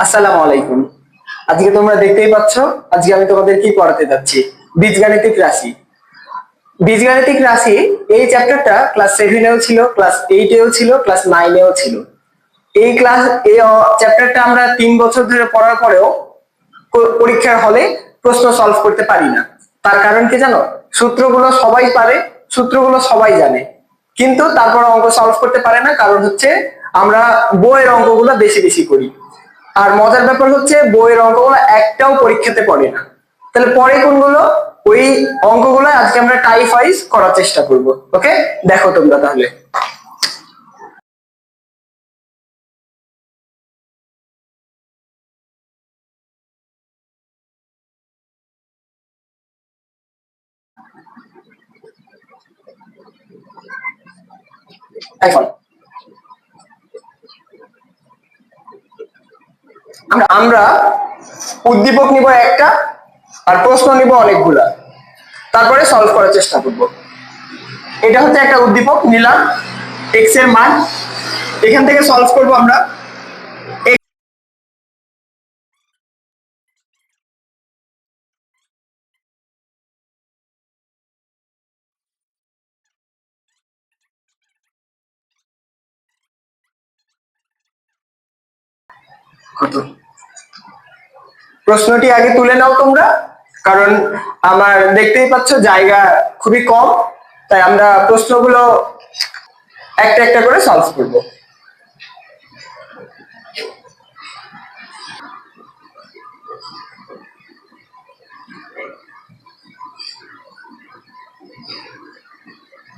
আসসালামু আলাইকুম। আজকে তোমরা দেখতেই পাচ্ছ, আজকে আমি তোমাদের কি পড়াতে যাচ্ছি, বীজগাণিতিক রাশি। বীজগাণিতিক রাশি এই চ্যাপ্টারটা ক্লাস 7-এও ছিল, ক্লাস 8-এও ছিল, ক্লাস 9-এও ছিল। এই চ্যাপ্টারটা আমরা 3 বছর ধরে পড়ার পরেও পরীক্ষার হলে প্রশ্ন সলভ করতে পারি না। তার কারণ কি জানো? সূত্রগুলো সবাই পারে, সূত্রগুলো সবাই জানে, কিন্তু তারপর অঙ্ক সলভ করতে পারে না। কারণ হচ্ছে আমরা বইয়ের অঙ্কগুলো বেশি বেশি করি। আর মজার ব্যাপার হচ্ছে বইয়ের অঙ্কগুলো একটাও পরীক্ষাতে পড়ে না। তাহলে পরে কোনগুলো? ওই অঙ্কগুলো আজকে আমরা টাইপ ওয়াইজ করার চেষ্টা করব। ওকে, দেখো তোমরা তাহলে। এখন আমরা উদ্দীপক নিব একটা, আর প্রশ্ন নিব অনেকগুলা, তারপরে সলভ করার চেষ্টা করব। এটা হচ্ছে একটা উদ্দীপক নিলাম, এক্স এর মান, এখান থেকে সলভ করব আমরা। কত? প্রশ্নটি আগে তুলে নাও তোমরা, কারণ আমার দেখতেই পাচ্ছ জায়গা খুবই কম, তাই আমরা প্রশ্নগুলো একটা একটা করে সলভ করব।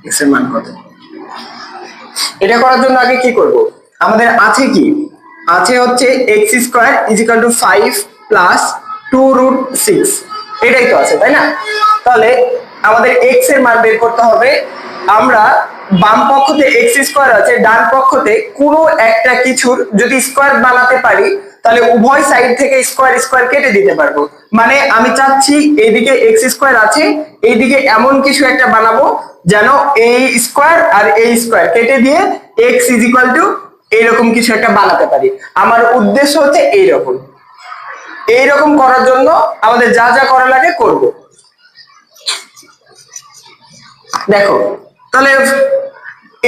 এক্স এর মান কত? এটা করার জন্য আগে কি করব? আমাদের আছে কি? আছে হচ্ছে x square is equal to 5 plus 2√6। এটাই তো আছে, তাই না? তাহলে আমাদের এক্স এর মান বের করতে হবে। আমরা বাম পক্ষতে এক্স স্কোয়ার আছে, ডান পক্ষতে কোনো একটা কিছুর যদি স্কোয়ার বানাতে পারি, তাহলে উভয় সাইড থেকে স্কোয়ার স্কোয়ার কেটে দিতে পারবো। মানে আমি চাচ্ছি এইদিকে এক্স স্কোয়ার আছে, এইদিকে এমন কিছু একটা বানাবো যেন এই স্কোয়ার আর এই স্কোয়ার কেটে দিয়ে এক্স ইজ ইকুয়াল টু এইরকম কিছু একটা বানাতে পারি। আমার উদ্দেশ্য হচ্ছে এইরকম। এইরকম করার জন্য আমাদের যা যা করা লাগে করব। দেখো, তাহলে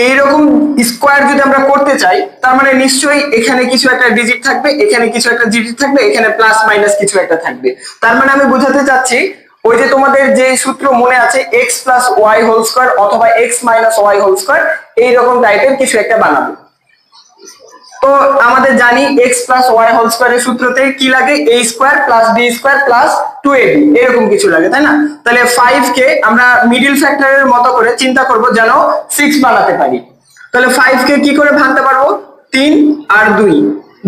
এইরকম স্কোয়ার যদি আমরা করতে চাই, তার মানে নিশ্চয়ই এখানে কিছু একটা ডিজিট থাকবে, এখানে কিছু একটা ডিজিট থাকবে, এখানে প্লাস মাইনাস কিছু একটা থাকবে। তার মানে আমি বোঝাতে চাচ্ছি, ওই যে তোমাদের যে সূত্র মনে আছে, X plus Y whole square অথবা X minus Y whole square, এইরকম টাইপের কিছু একটা বানাবো। তো আমাদের জানি এক্স প্লাস ওয়াই হোল স্কোয়ারের সূত্রতে কি লাগে? A square plus B square plus 2ab, এরকম কিছু লাগে, তাই না? তাহলে 5 কে আমরা মিডিল ফ্যাক্টরের মতো করে চিন্তা করব যেন 6 বানাতে পারি। তাহলে 5 কে কি করে ভাঙতে পারবো? 3 আর 2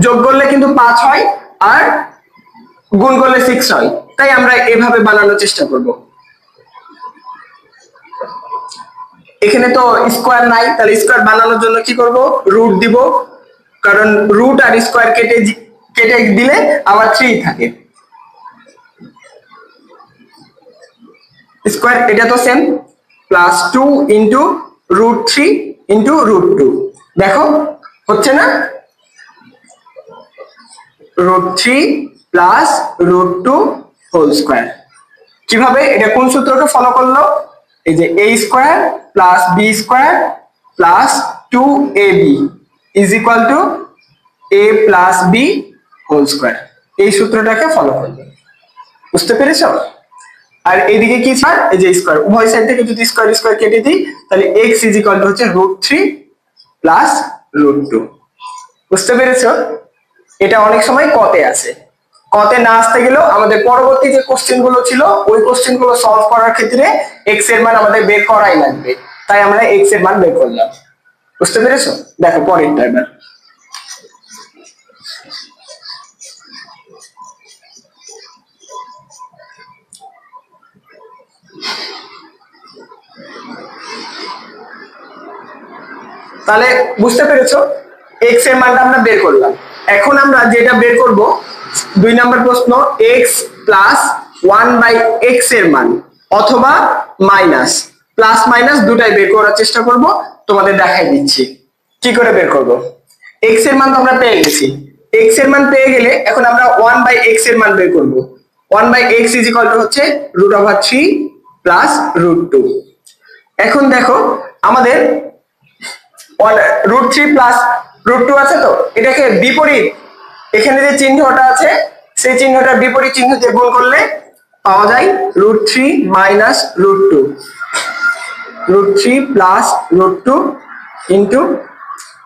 যোগ করলে কিন্তু 5 হয়, আর গুণ করলে 6 হয়। তাই আমরা এভাবে বানানোর চেষ্টা করব। এখানে তো স্কোয়ার নাই, তাহলে স্কোয়ার বানানোর জন্য কি করব? রুট দিব, কারণ রুট আর স্কোয়ার কেটে কেটে দিলে আবার 3 থাকে। স্কোয়ার এটা তো সেম, প্লাস 2 ইন্টু √3 ইন্টু √2। দেখো হচ্ছে না? √3 প্লাস √2 হোল স্কোয়ার। কিভাবে? এটা কোন সূত্রকে ফলো করলো? এই যে a square plus B square plus 2ab is equal to a plus b whole square. এই সূত্রটাকে ফলো করবে। বুঝতে পেরেছো? আর এইদিকে কি স্যার? এই যে স্কোয়ার, উভয় সাইড থেকে যদি স্কোয়ার স্কোয়ার কেটে দিই, তাহলে x ইজ ইকুয়াল টু হচ্ছে √3 প্লাস √2। বুঝতে পেরেছো? এটা অনেক সময় কতে আসে। কতে না আসতে গেলেও আমাদের পরবর্তী যে কোশ্চেন গুলো ছিল, ওই কোশ্চেন গুলো সলভ করার ক্ষেত্রে এক্স এর মান আমাদের বের করাই লাগবে। তাই আমরা এক্স এর মান বের করলাম। বুঝতে পেরেছো? দেখো পরেরটা এবার। তাহলে বুঝতে পেরেছো, এক্স এর মানটা আমরা বের করলাম। এখন আমরা যেটা বের করব, 2 নম্বর প্রশ্ন, এক্স প্লাস 1/x এর মান অথবা মাইনাস, প্লাস মাইনাস দুটাই বের করার চেষ্টা করব। তোমাদের দেখাই দিচ্ছি কি করে বের করব। এক্স এর মান তো আমরা পেয়ে গেছি, এক্স এর মান পেয়ে গেলে এখন আমরা 1/x এর মান বের করব। 1/x ইজ ইকুয়াল টু হচ্ছে √3 প্লাস √2। এখন দেখো আমাদের √3 প্লাস √2 আছে, তো এটাকে বিপরীত, এখানে যে চিহ্নটা আছে সেই চিহ্নটার বিপরীত চিহ্ন দিয়ে গুণ করলে পাওয়া যায় √3 মাইনাস √2, √3 প্লাস √2 ইন্টু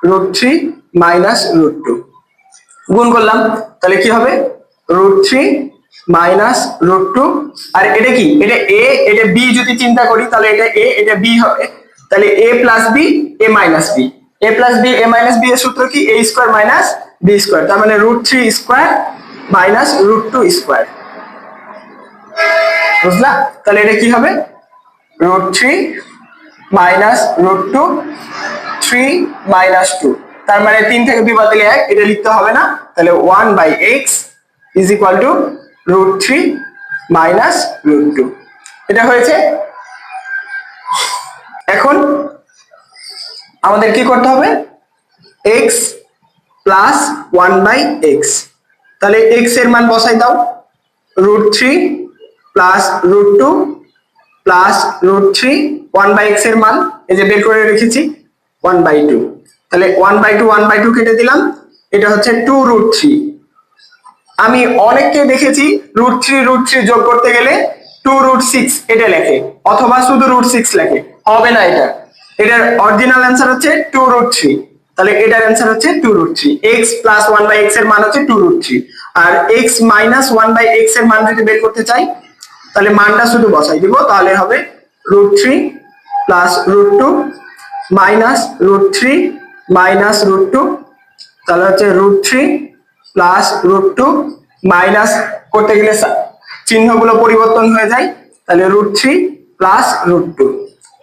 √3 মাইনাস √2 গুণ করলাম, তাহলে কি হবে √3 মাইনাস √2। আর এটা কি, এটা a এটা b যদি চিন্তা করি তাহলে এটা a এটা b হবে, তাহলে a plus b a minus b, a plus b a minus b এর সূত্র কি a square minus b square, তার মানে √3 স্কয়ার মাইনাস √2 স্কয়ার। বুঝলা? তাহলে এটা কি হবে √3 মাইনাস √2 3 মাইনাস 2, তার মানে 3 থেকে 2 বাদ দিলে 1, এটা লিখতে হবে না, তাহলে 1/x is equal to √3 minus √2। এটা হয়েছে। এখন আমাদের কি করতে হবে x প্লাস 1/x, তাহলে x এর মান বসাই দাও √3 প্লাস √2 প্লাস √3 1/x এর মান এই যে বের করে রেখেছি 1/2, তাহলে 1/2 কেটে দিলাম, এটা হচ্ছে 2√3। আমি অনেককে দেখেছি √3 যোগ করতে গেলে 2√6 এটা লেখে অথবা শুধু √6 লেখে, হবে না এটা, এটার অরিজিনাল অ্যান্সার হচ্ছে 2√3, তাহলে এটার অ্যান্সার হচ্ছে 2√3। x প্লাস 1/x এর মান হচ্ছে 2√3, আর x মাইনাস 1/x এর মান যদি বের করতে চাই তাহলে মানটা শুধু বসাই দিব, তাহলে হবে √3 প্লাস √2 মাইনাস √3 মাইনাস √2, তাহলে হচ্ছে √3 প্লাস √2 মাইনাস করতে গেলে চিহ্নগুলো পরিবর্তন হয়ে যায়, তাহলে √3 প্লাস √2,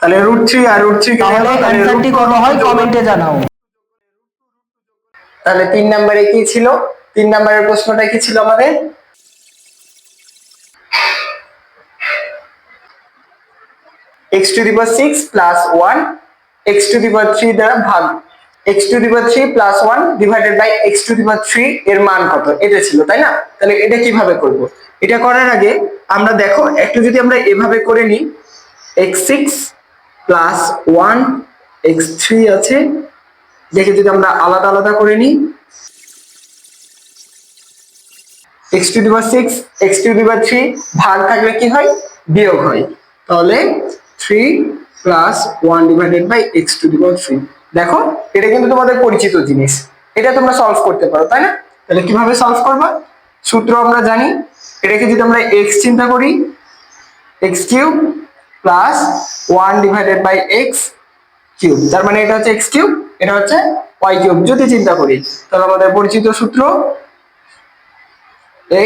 তাহলে √3 আর √3 কে অ্যানসারটি কত হয় কমেন্টে জানাও। তাহলে 3 নম্বরে কি ছিল, 3 নম্বরের প্রশ্নটা কি ছিল আমাদের x⁶ প্লাস 1 x⁵ দ্বারা ভাগ, x⁵ plus 1 divided by x⁵ এর মান কত, এটা ছিল তাই না? তাহলে এটা কিভাবে করব, এটা করার আগে আমরা দেখো একটু যদি আমরা এভাবে করে নিই x6 প্লাস 1 x3 আছে, দেখে যদি আমরা আলাদা আলাদা করে নিই x⁵ x⁵ ভাগ থাকলে কি হয় বিয়োগ হয়, তাহলে 3 প্লাস 1 ডিভাইডেড বাই x⁵। দেখো এটা কিন্তু তোমাদের পরিচিত জিনিস, এটা তোমরা সলভ করতে পারো তাই না? তাহলে কিভাবে সলভ করবা, সূত্র আমরা জানি, এটাকে যদি আমরা x চিন্তা করি x³ plus 1 divided by x³, তার মানে এটা হচ্ছে x³ এটা হচ্ছে y³ যদি চিন্তা করি, তাহলে আমাদের পরিচিত সূত্র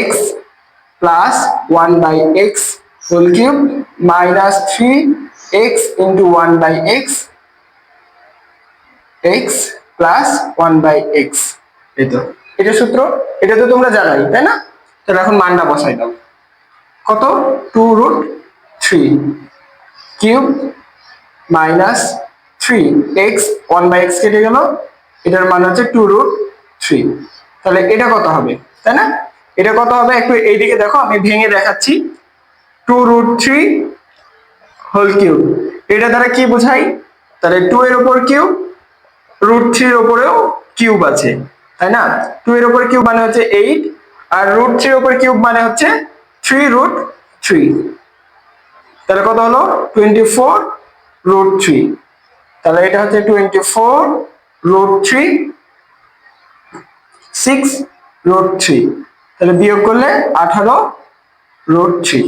x plus 1/x whole cube minus 3x into 1/x x plus 1/x, এটা সূত্র, এটা তো তোমরা জানোই তাই না? তাহলে এখন মানটা বসাই দাও, কত 2√3 কিউব মাইনাস 3x 1/x কেটে গেল, এটার মান হচ্ছে 2√3, তাহলে এটা কত হবে তাই না? এটা কত হবে একটু এইদিকে দেখো, আমি ভেঙে দেখাচ্ছি, 2√3 হোল কিউব, এটা দ্বারা কি বোঝাই, তাহলে 2 এর উপর কিউব, √3 এর উপরেও কিউব আছে তাই না, 2 এর উপর কিউব মানে হচ্ছে 8, আর √3 এর উপর কিউব মানে হচ্ছে 3√3, তাহলে কত হলো 24√3, তাহলে এটা হচ্ছে 24√3 6√3, তাহলে বিয়োগ করলে 18√3।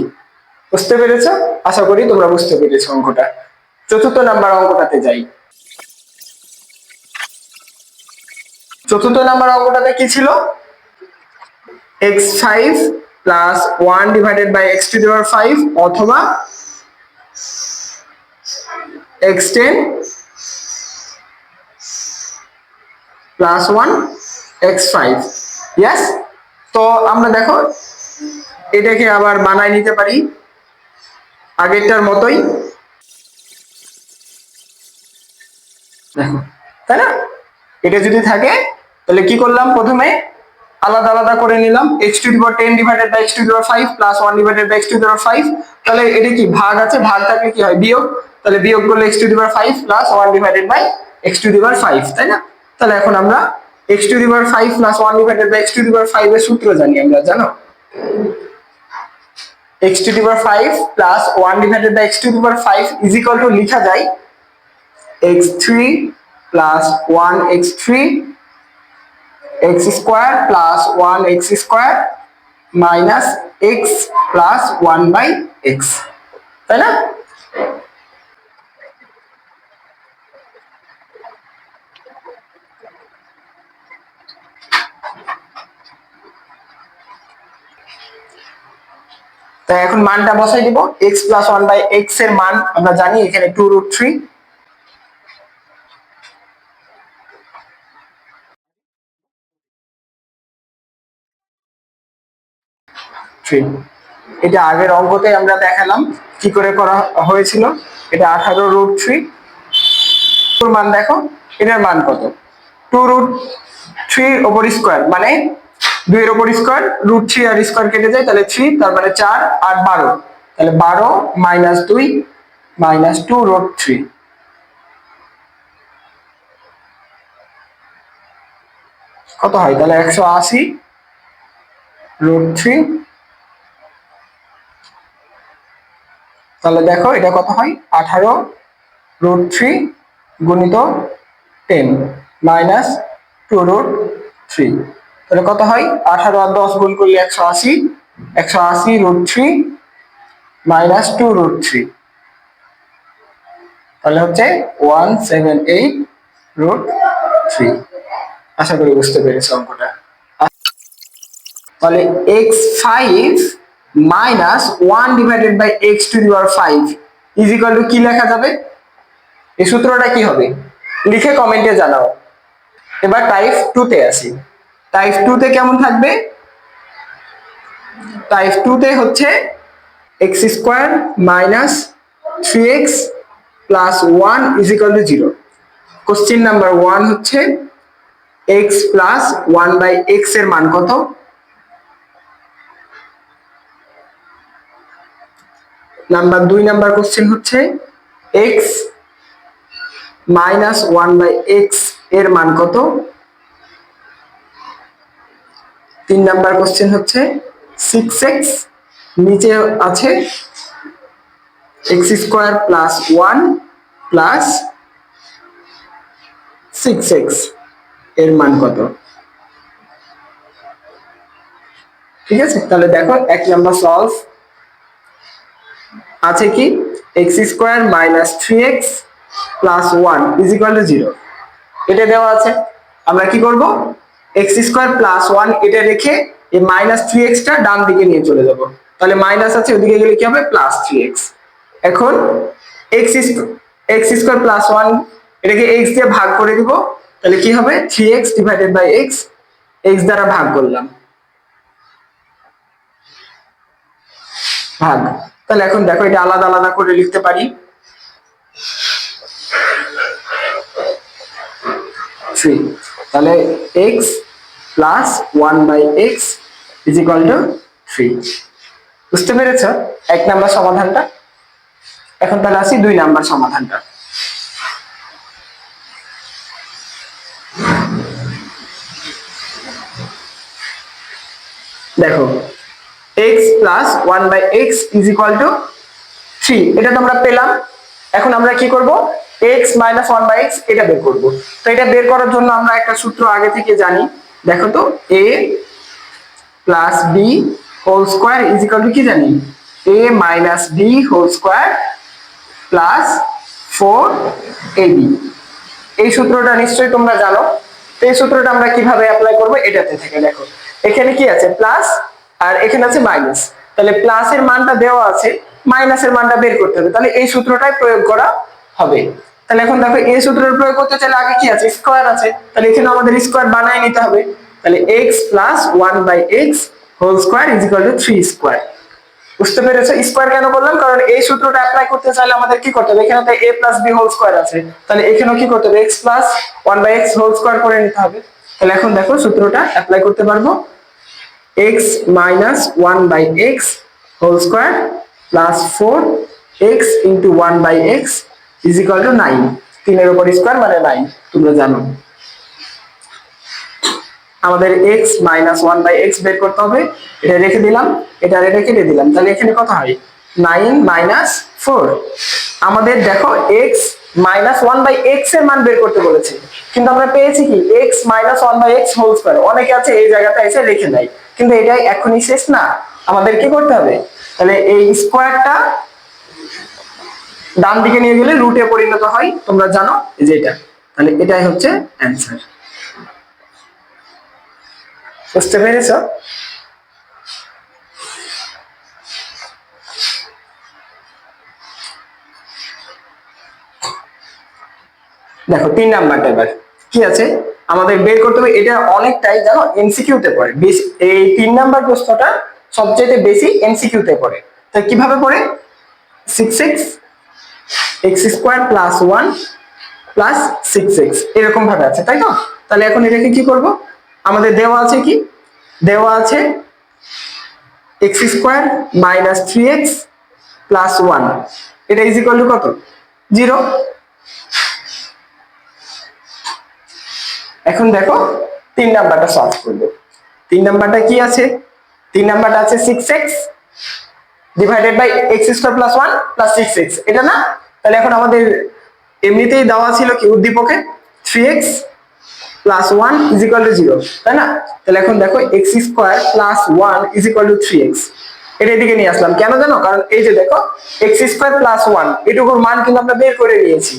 বুঝতে পেরেছো? আশা করি তোমরা বুঝতে পেরেছো অঙ্কটা। চতুর্থ নাম্বার অঙ্কটাতে যাই। চতুর্থ নাম্বার অঙ্কটাতে কি ছিল, x5 plus 1 divided by x⁵ অথবা x10 প্লাস 1 x5, ইয়েস। তো আমরা দেখো এটাকে আবার বানাই নিতে পারি আগেরটার মতোই, দেখো তাই না? এটা যদি থাকে তাহলে কি করলাম, প্রথমে আলাদা আলাদা করে নিলাম, x to the power 10 divided by x to the power 5 plus 1 divided by x to the power 5। তাহলে এটা কি ভাগ আছে, ভাগ থাকলে কি হয় বিয়োগ, তাহলে বিয়োগ করলে x to the power 5 plus 1 divided by x to the power 5, তাই না? তাহলে এখন আমরা x to the power 5 plus 1 divided by x to the power 5 এর সূত্র জানি আমরা, জানো? x to the power 5 plus 1 divided by x to the power 5 is equal to লিখা যায় x3 plus 1x3 x square plus 1x square minus x plus 1 by x, তাই না? তাই এখন মানটা বসাই দিব, x plus 1 by x এর মান আমরা জানি এখানে 2√3। এটা আগের অঙ্কতে আমরা দেখালাম কি করে করা হয়েছিল। এটা 18√3 এর মান দেখো, এটার মান কত, 2√3 ওপর স্কয়ার মানে 2 এর উপর স্কয়ার, √3 আর স্কয়ার কেটে যায়, তাহলে 3, তার মানে 4 আর 12, তাহলে 12 মাইনাস 2 মাইনাস 2√3 কত হয়, তাহলে 180√3। তাহলে দেখো এটা কত হয়, 18√3 গুণিত 10 মাইনাস 2√3, তাহলে কত হয়, 18 আর 10 গুণ করলে 180, 180√3 মাইনাস 2√3, তাহলে হচ্ছে 178√3। আশা করি বুঝতে পেরেছো অঙ্কটা। তাহলে x5 minus 1 divided by x to the power 5 is equal to কি লেখা যাবে, এই সূত্রটা কি হবে লিখে কমেন্টে জানাও। এবার টাইপ 2 তে আসি। টাইপ 2 তে কেমন থাকবে, টাইপ 2 তে হচ্ছে x square minus 3x plus 1 is equal two 0। Question number 1 হচ্ছে x প্লাস 1 বাই x এর মান কত, নাম্বার 2 নাম্বার কোশ্চেন হচ্ছে x মাইনাস 1 বাই x এর মান কত, 3 নাম্বার কোশ্চেন হচ্ছে 6x নিচে আছে x square plus 1 plus 6x এর মান কত। ঠিক আছে, তাহলে দেখো 1 নাম্বার সলভ আছে কি, x square minus 3x plus 1 is equal two 0, এটা দেওয়া আছে। আমরা কি করব, x স্কয়ার প্লাস 1 এটা রেখে এই মাইনাস 3x টা ডান দিকে নিয়ে চলে যাব, তাহলে মাইনাস আছে ওদিকে গেলে কি হবে প্লাস 3x। এখন x স্কয়ার প্লাস 1 এটাকে x দিয়ে ভাগ করে দিব, তাহলে কি হবে 3x divided by x, x দ্বারা ভাগ করলাম, ভাগ। তাহলে এখন দেখো এটা আলাদা আলাদা করে লিখতে পারি, 3, তাহলে x plus 1 by x is equal to 3। বুঝতে পেরেছ 1 নাম্বার সমাধানটা। এখন তাহলে আসি 2 নাম্বার সমাধানটা। দেখো x plus 1 by x is equal to 3, এটা তো আমরা পেলাম। এখন আমরা কি করব, x মাইনাস 1 বাই x এটা বের করব। তো এটা বের করার জন্য আমরা একটা সূত্র আগে থেকে জানি, দেখো তো a plus b whole square is equal to কি জানি, a minus b whole square plus 4ab। এই সূত্রটা নিশ্চয়ই তোমরা জানো। তো এই সূত্রটা আমরা কিভাবে অ্যাপ্লাই করব, এটাতে থেকে দেখো এখানে কি আছে প্লাস আর এখানে আছে মাইনাস, তাহলে প্লাসের মানটা দেওয়া আছে, মাইনাসের মানটা বের করতে হবে, তাহলে এই সূত্রটাই প্রয়োগ করা হবে। তাহলে এখন দেখো এই সূত্রের প্রয়োগ করতে চাইলে আগে কি আছে স্কয়ার আছে, তাহলে এখানে আমাদের স্কয়ার বানায় নিতে হবে, তাহলে x plus 1 by x whole square is equal to 3 square. বুঝতে পেরেছো স্কয়ার কেন বললাম, কারণ এই সূত্রটা অ্যাপ্লাই করতে চাইলে আমাদের কি করতে হবে, এখানে তো a plus b whole square আছে, তাহলে এখানেও কি করতে হবে x plus 1 by x whole square করে নিতে হবে। তাহলে এখন দেখো সূত্রটা অ্যাপ্লাই করতে পারবো। x minus 1 by x whole square plus 4x into 1 by x is equal to 9। 3 এর উপর স্কয়ার মানে 9, তোমরা জানো। আমাদের x minus 1 by x বের করতে হবে, এটা রেখে দিলাম, এটা কেটে দিলাম, তাহলে এখানে কত হয় 9 minus 4। আমাদের দেখো x minus 1 by x এর মান বের করতে বলেছে, কিন্তু আমরা পেয়েছি কি x minus 1 by x whole square। অনেকে আছে এই জায়গাটা এসে রেখে দেয়, কিন্তু এটাই এখনই শেষ না, আমাদের কি করতে হবে, তাহলে এই স্কয়ারটা ডান দিকে নিয়ে গেলে রুটে পরিণত হয়, তোমরা জানো এই যে এটা, তাহলে এটাই হচ্ছে অ্যানসার। বুঝতে পেরেছো? দেখো 3 নাম্বারটা এবার কি আছে আমাদের বের করতে হবে। এটা অনেকটাই জানো এমসিকিউ তে পড়ে, এই 3 নাম্বার প্রশ্নটা সবচেয়ে বেশি এমসিকিউ তে পড়ে। তো কিভাবে পড়ে, 6x x square plus 1 plus 6x এরকম ভাবে আছে, তাই তো? তাহলে এখন এটাকে কি করব, আমাদের দেওয়া আছে কি, দেওয়া আছে x square minus 3x plus 1, এটা ইজ ইকুয়াল টু কত, 0। এখন দেখো 3 নাম্বারটা সলভ করব। 3 নাম্বারটা কি আছে, 3 নাম্বারটা আছে 6x divided by x square plus 1 plus 6x, এটা না? তাহলে এখন আমাদের এমনিতেই দেওয়া ছিল কি উদ্দীপকে 3x plus 1 is equal two 0, তাই না? তাহলে এখন দেখো x square plus 1 is equal two 3x, এটা এদিকে নিয়ে আসলাম কেন জানো, কারণ এই যে দেখো x স্কয়ার প্লাস 1 এটুকুর মান কিন্তু আমরা বের করে নিয়েছি।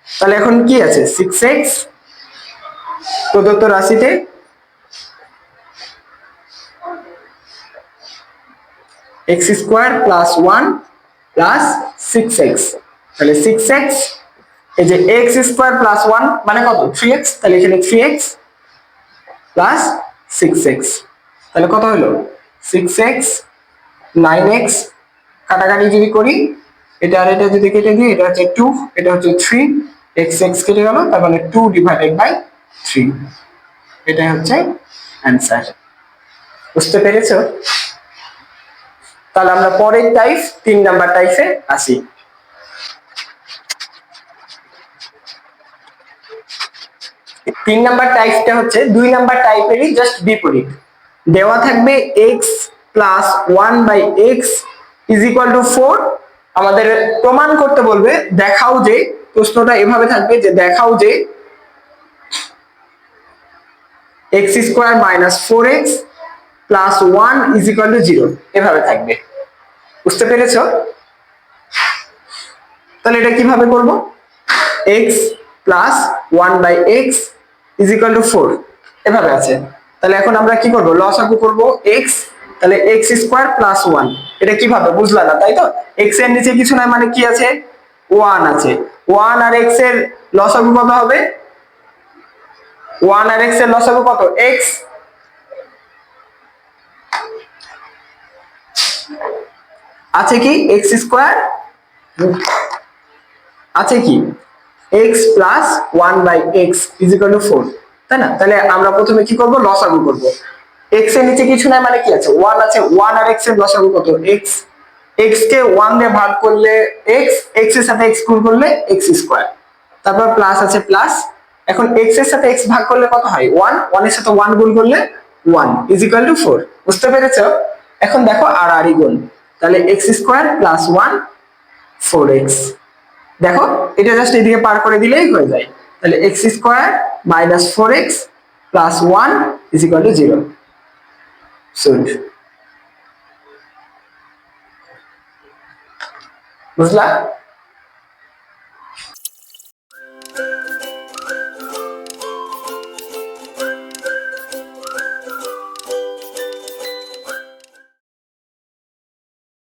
তাহলে এখন কি আছে 6x প্রদত্ত রাশিতে x square plus 1 plus 6x, তাহলে 6x এই যে x স্কয়ার প্লাস 1 মানে কত 3x, তাহলে এখানে 3x প্লাস 6x, তাহলে কত হলো 6x 9x, কাটাকাটি যদি করি এটা আর এটা যদি কেটে দিই এটা হচ্ছে 2, এটা হচ্ছে 3, x কেটে গেল, তার মানে 2 ডিভাইডেড বাই 3, এটা হচ্ছে অ্যানসার। বুঝতে পেরেছো? তাহলে আমরা পরের টাইপ 3 নাম্বার টাইপে আসি। 3 নাম্বার টাইপটা হচ্ছে 2 নাম্বার টাইপেরই জাস্ট বিপরীত। দেওয়া থাকবে x plus 1 by x is equal to 4, আমাদের প্রমাণ করতে বলবে, দেখাও যে, প্রশ্নটা এভাবে থাকবে যে দেখাও যে x square minus 4x plus 1 is equal two 0, এভাবে থাকবে। বুঝতে পেরেছো? তাহলে এটা কিভাবে করব, x plus 1 by x is equal to 4 এভাবে আছে। তাহলে এখন আমরা কি করব, লসাগু করব x, তাহলে x স্কয়ার প্লাস 1, এটা কিভাবে বুঝলা না, তাই তো? x এর নিচে কিছু নাই মানে কি আছে 1 আছে, 1 আর x এর লসাগু কত হবে, 1 আর x এর লসাগু কত x, আছে কি x স্কয়ার, আছে কি x plus 1 by x is equal to 4, তাই না? তাহলে আমরা প্রথমে কি করব, লসাগু করব। x এর নিচে কিছু নাই মানে কি আছে 1 আছে, 1 আর x এর লসাগু কত x, x কে 1 দিয়ে ভাগ করলে x, x এর সাথে x গুণ করলে x স্কয়ার, তারপর প্লাস আছে প্লাস, এখন x এর সাথে x ভাগ করলে কত হয় 1, 1 এর সাথে 1 গুণ করলে 1 ইজ ইকুয়াল টু 4। বুঝতে পেরেছো? এখন দেখো আর আরই গুণ, তাহলে x স্কয়ার প্লাস 1 4x, দেখো এটা জাস্ট এদিকে পার করে দিলেই হয়ে যায়। তাহলে x square minus 4x plus 1 is equal two 0। Solve. বুঝলা?